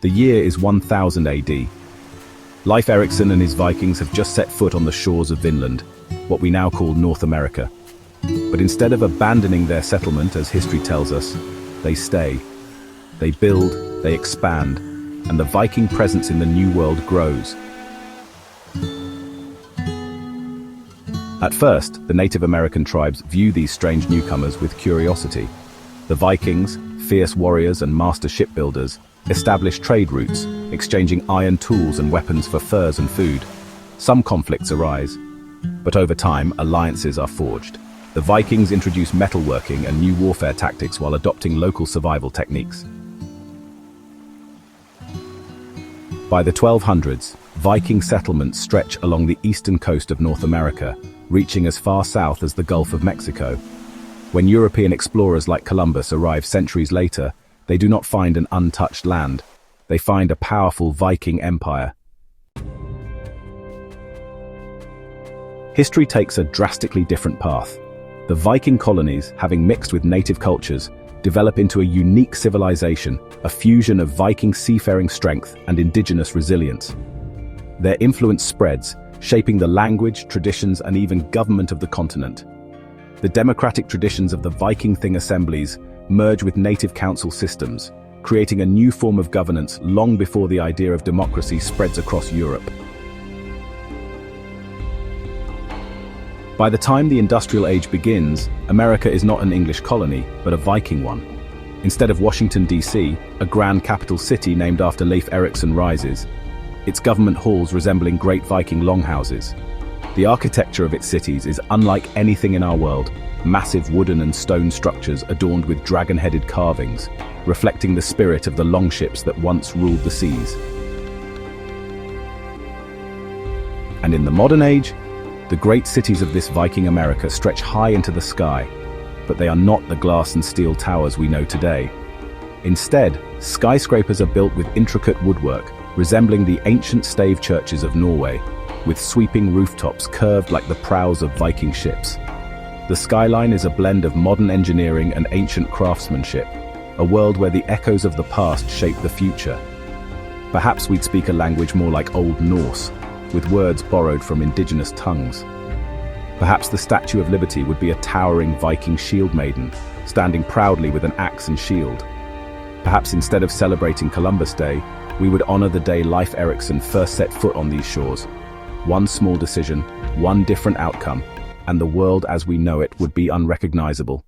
The year is 1000 AD. Leif Erikson and his Vikings have just set foot on the shores of Vinland, what we now call North America. But instead of abandoning their settlement, as history tells us, they stay. They build, they expand, and the Viking presence in the New World grows. At first, the Native American tribes view these strange newcomers with curiosity. The Vikings, fierce warriors and master shipbuilders, established trade routes, exchanging iron tools and weapons for furs and food. Some conflicts arise, but over time, alliances are forged. The Vikings introduce metalworking and new warfare tactics while adopting local survival techniques. By the 1200s, Viking settlements stretch along the eastern coast of North America, reaching as far south as the Gulf of Mexico. When European explorers like Columbus arrive centuries later, they do not find an untouched land. They find a powerful Viking empire. History takes a drastically different path. The Viking colonies, having mixed with native cultures, develop into a unique civilization, a fusion of Viking seafaring strength and indigenous resilience. Their influence spreads, shaping the language, traditions, and even government of the continent. The democratic traditions of the Viking Thing assemblies merge with native council systems, creating a new form of governance long before the idea of democracy spreads across Europe. By the time the Industrial Age begins, America is not an English colony, but a Viking one. Instead of Washington, D.C., a grand capital city named after Leif Erikson rises, its government halls resembling great Viking longhouses. The architecture of its cities is unlike anything in our world, massive wooden and stone structures adorned with dragon-headed carvings, reflecting the spirit of the longships that once ruled the seas. And in the modern age, the great cities of this Viking America stretch high into the sky, but they are not the glass and steel towers we know today. Instead, skyscrapers are built with intricate woodwork, resembling the ancient stave churches of Norway, with sweeping rooftops curved like the prows of Viking ships. The skyline is a blend of modern engineering and ancient craftsmanship, a world where the echoes of the past shape the future. Perhaps we'd speak a language more like Old Norse, with words borrowed from indigenous tongues. Perhaps the Statue of Liberty would be a towering Viking shield maiden, standing proudly with an axe and shield. Perhaps instead of celebrating Columbus Day, we would honor the day Leif Erikson first set foot on these shores. One small decision, one different outcome, and the world as we know it would be unrecognizable.